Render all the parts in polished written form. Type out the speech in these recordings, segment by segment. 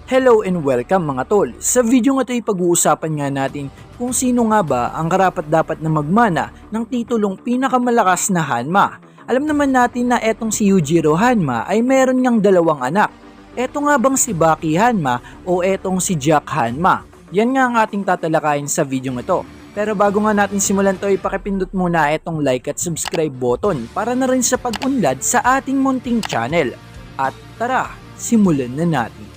Hello and welcome mga tol. Sa video nga ito ay pag-uusapan nga natin kung sino nga ba ang karapat-dapat na magmana ng titulong pinakamalakas na Hanma. Alam naman natin na etong si Yujiro Hanma ay meron ngang dalawang anak. Eto nga bang si Baki Hanma o etong si Jack Hanma? Yan nga ang ating tatalakayin sa video ito. Pero bago nga natin simulan to, ipakipindot muna etong like at subscribe button para na rin sa pag-unlad sa ating munting channel. At tara, simulan na natin.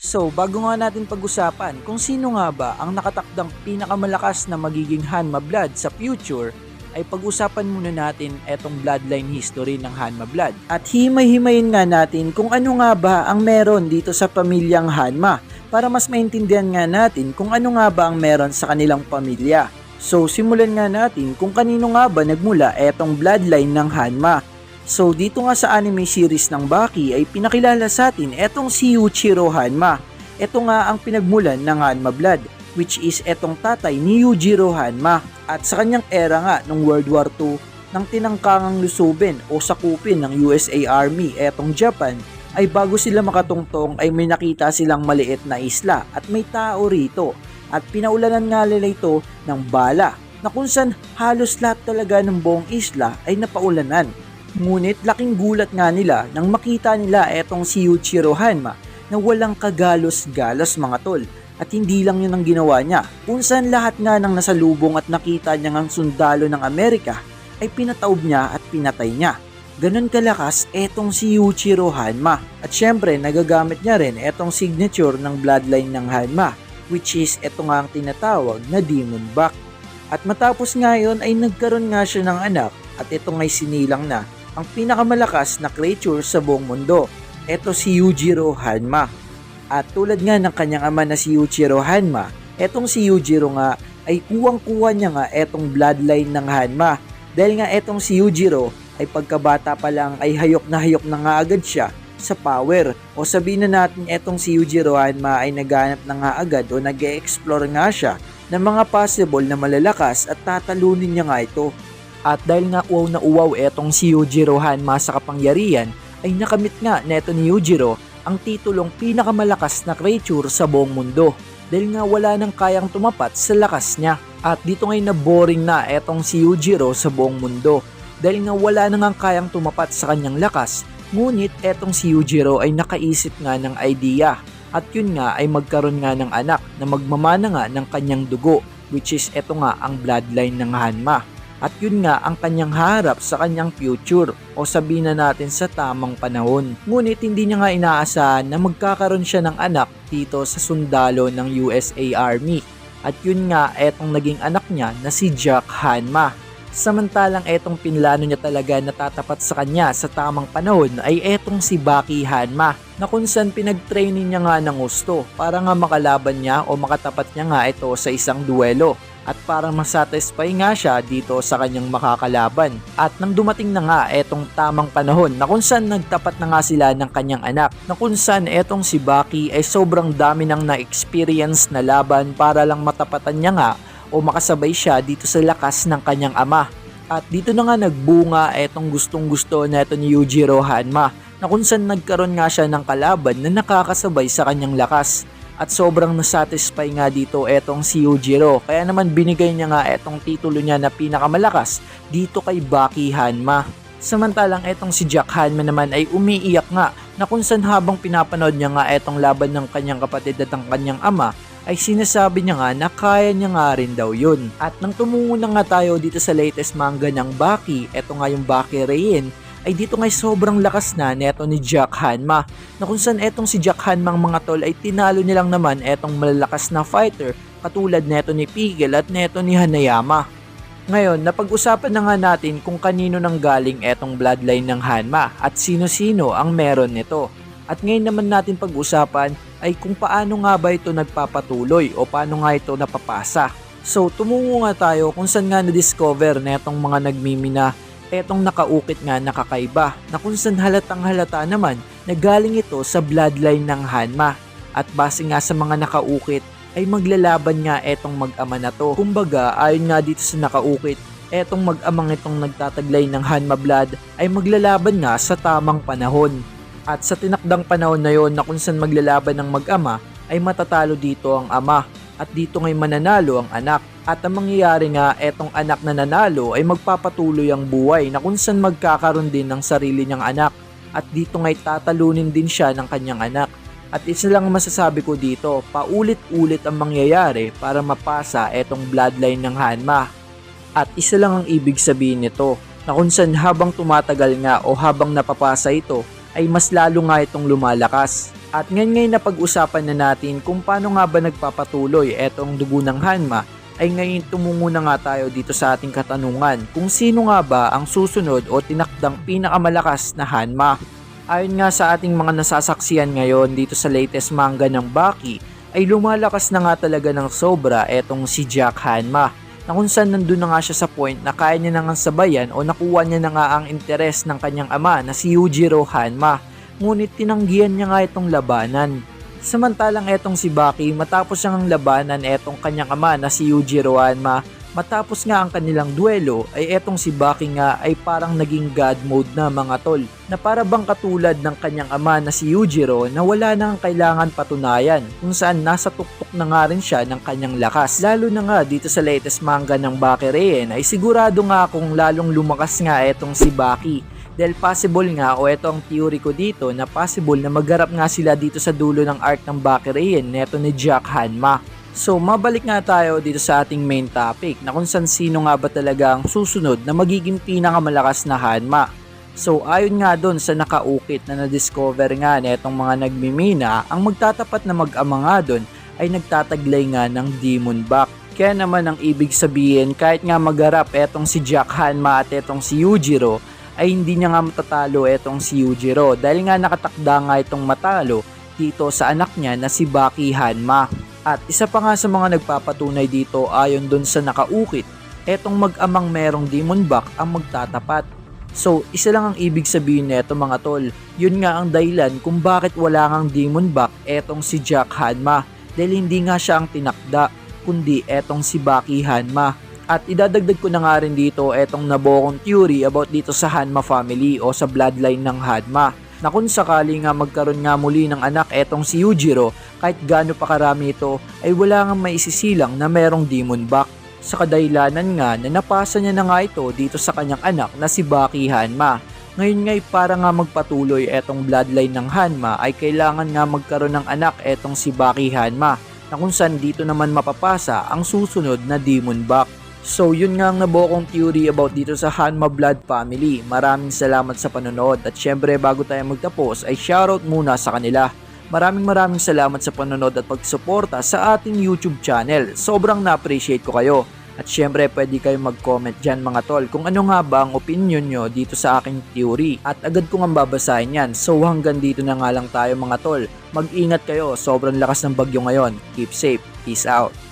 So, bago nga natin pag-usapan kung sino nga ba ang nakatakdang pinakamalakas na magiging Hanma blood sa future, ay pag-usapan muna natin etong bloodline history ng Hanma blood. At himay-himayin nga natin kung ano nga ba ang meron dito sa pamilyang Hanma para mas maintindihan nga natin kung ano nga ba ang meron sa kanilang pamilya. So, simulan nga natin kung kanino nga ba nagmula etong bloodline ng Hanma. So dito nga sa anime series ng Baki ay pinakilala sa atin etong si Yuichiro Hanma. Ito nga ang pinagmulan ng Hanma blood, which is etong tatay ni Yujiro Hanma. At sa kanyang era nga noong World War II, nang tinangkangang lusubin o sakupin ng USA Army etong Japan, ay bago sila makatungtong ay may nakita silang maliit na isla at may tao rito. At pinaulanan nga nila ito ng bala na kung saan halos lahat talaga ng buong isla ay napaulanan. Ngunit laking gulat nga nila nang makita nila etong si Yuichiro Hanma na walang kagalos-galos mga tol. At hindi lang yun ang ginawa niya, kung saan lahat nga ng nasalubong at nakita niya ngang sundalo ng Amerika ay pinataob niya at pinatay niya. Ganon kalakas etong si Yuichiro Hanma. At syempre nagagamit niya rin etong signature ng bloodline ng Hanma, which is eto nga ang tinatawag na Demon Back. At matapos nga yun ay nagkaroon nga siya ng anak at ito nga'y sinilang na ang pinakamalakas na creature sa buong mundo. Ito si Yujiro Hanma. At tulad nga ng kanyang ama na si Yuichiro Hanma, etong si Yujiro nga ay kuwang-kuwa niya nga etong bloodline ng Hanma. Dahil nga etong si Yujiro ay pagkabata pa lang ay hayok na nga agad siya sa power. O sabihin na natin etong si Yujiro Hanma ay naghanap na nga agad o nag-e-explore nga siya ng mga possible na malalakas at tatalunin niya nga ito. At dahil nga uwaw na uwaw etong si Yujiro Hanma sa kapangyarihan, ay nakamit nga neto ni Yujiro ang titulong pinakamalakas na creature sa buong mundo. Dahil nga wala nang kayang tumapat sa lakas niya. At dito ngay na boring na etong si Yujiro sa buong mundo. Dahil nga wala nang kayang tumapat sa kanyang lakas. Ngunit etong si Yujiro ay nakaisip nga ng idea. At yun nga ay magkaroon nga ng anak na magmamana nga ng kanyang dugo, which is eto nga ang bloodline ng Hanma. At yun nga ang kanyang harap sa kanyang future o sabihin na natin sa tamang panahon. Ngunit hindi niya nga inaasahan na magkakaroon siya ng anak dito sa sundalo ng USA Army. At yun nga etong naging anak niya na si Jack Hanma. Samantalang etong pinlano niya talaga na tatapat sa kanya sa tamang panahon ay etong si Baki Hanma na kung saan pinag-training niya nga ng gusto para nga makalaban niya o makatapat niya nga ito sa isang duelo. At para masatisfy nga siya dito sa kanyang makakalaban. At nang dumating na nga etong tamang panahon na kung saan nagtapat na nga sila ng kanyang anak, na kung saan etong si Baki ay sobrang dami nang na-experience na laban para lang matapatan niya nga o makasabay siya dito sa lakas ng kanyang ama. At dito na nga nagbunga etong gustong-gusto na ito ni Yujiro Hanma na kung saan nagkaroon nga siya ng kalaban na nakakasabay sa kanyang lakas. At sobrang nasatisfy nga dito etong si Yujiro. Kaya naman binigay niya nga etong titulo niya na pinakamalakas dito kay Baki Hanma. Samantalang etong si Jack Hanma naman ay umiiyak nga na kung saan habang pinapanood niya nga etong laban ng kanyang kapatid at ang kanyang ama ay sinasabi niya nga na kaya niya nga rin daw yun. At nang tumungo na nga tayo dito sa latest manga ng Baki, eto nga yung Baki Rein, ay dito ngay sobrang lakas na neto ni Jack Hanma na kung saan etong si Jack Hanma mga tol ay tinalo nilang naman etong malalakas na fighter katulad neto ni Pigel at neto ni Hanayama. Ngayon, napag-usapan na nga natin kung kanino nang galing etong bloodline ng Hanma at sino-sino ang meron nito. At ngayon naman natin pag-usapan ay kung paano nga ba ito nagpapatuloy o paano nga ito napapasa. So, tumungo nga tayo kung saan nga na-discover netong mga nagmimina etong nakaukit nga nakakaiba na kung saan halatang halata naman na galing ito sa bloodline ng Hanma. At base nga sa mga nakaukit ay maglalaban nga etong mag-ama na to. Kumbaga ayon nga dito sa nakaukit etong mag-amang itong nagtataglay ng Hanma Blood ay maglalaban nga sa tamang panahon. At sa tinakdang panahon na yon na kung saan maglalaban ng mag-ama ay matatalo dito ang ama at dito ngay mananalo ang anak. At ang mangyayari nga etong anak na nanalo ay magpapatuloy ang buhay na kung saan magkakaroon din ng sarili niyang anak at dito ngay tatalunin din siya ng kanyang anak. At isa lang masasabi ko dito, paulit-ulit ang mangyayari para mapasa etong bloodline ng Hanma. At isa lang ang ibig sabihin nito, na kung saan habang tumatagal nga o habang napapasa ito, ay mas lalo nga itong lumalakas. At ngayon na pag-usapan na natin kung paano nga ba nagpapatuloy etong dugo ng Hanma, ay ngayon tumungo na nga tayo dito sa ating katanungan kung sino nga ba ang susunod o tinakdang pinakamalakas na Hanma. Ayon nga sa ating mga nasasaksiyan ngayon dito sa latest manga ng Baki, ay lumalakas na nga talaga ng sobra etong si Jack Hanma. Na kung saan nandun na nga siya sa point na kaya niya na nga sabayan o nakuha niya na nga ang interes ng kanyang ama na si Yujiro Hanma. Ngunit tinanggihan niya nga itong labanan. Samantalang etong si Baki matapos siyang labanan etong kanyang ama na si Yujiro Hanma, matapos nga ang kanilang duelo ay etong si Baki nga ay parang naging god mode na mga tol. Na para bang katulad ng kanyang ama na si Yujiro na wala nang kailangan patunayan kung saan nasa tuktok na nga rin siya ng kanyang lakas. Lalo na nga dito sa latest manga ng Baki Rien ay sigurado nga kung lalong lumakas nga etong si Baki. Dahil possible nga o eto ang theory ko dito na possible na magharap nga sila dito sa dulo ng arc ng Baki Rien neto ni Jack Hanma. So mabalik nga tayo dito sa ating main topic na kung sino nga ba talaga ang susunod na magiging pinakamalakas na Hanma. So ayon nga doon sa nakaukit na na-discover nga netong mga nagmimina, ang magtatapat na mag-ama nga doon ay nagtataglay nga ng Demon Back. Kaya naman ang ibig sabihin kahit nga magharap etong si Jack Hanma at etong si Yujiro ay hindi niya nga matatalo etong si Yujiro dahil nga nakatakda nga itong matalo dito sa anak niya na si Baki Hanma. At isa pa nga sa mga nagpapatunay dito ayon dun sa nakaukit, etong mag-amang merong Demon Back ang magtatapat. So isa lang ang ibig sabihin neto mga tol, yun nga ang dahilan kung bakit wala ngang Demon Back etong si Jack Hanma dahil hindi nga siya ang tinakda kundi etong si Baki Hanma. At idadagdag ko na nga rin dito etong nabuo kong theory about dito sa Hanma family o sa bloodline ng Hanma. Na kung sakali nga magkaroon nga muli ng anak etong si Yujiro, kahit gaano pa karami ito, ay wala nga maisisilang na merong Demon Back. Sa kadahilanan nga na napasa niya na nga ito dito sa kanyang anak na si Baki Hanma. Ngayon nga'y para nga magpatuloy etong bloodline ng Hanma ay kailangan nga magkaroon ng anak etong si Baki Hanma na kung saan dito naman mapapasa ang susunod na Demon Back. So yun nga ang nabuo kong theory about dito sa Hanma Blood family. Maraming salamat sa panonood at syempre bago tayo magtapos ay shoutout muna sa kanila. Maraming salamat sa panonood at pagsuporta sa ating YouTube channel. Sobrang na-appreciate ko kayo. At syempre pwede kayong mag-comment dyan mga tol kung ano nga ba ang opinion nyo dito sa aking theory. At agad ko nga babasahin yan. So hanggang dito na nga lang tayo mga tol. Mag-ingat kayo, sobrang lakas ng bagyo ngayon. Keep safe. Peace out.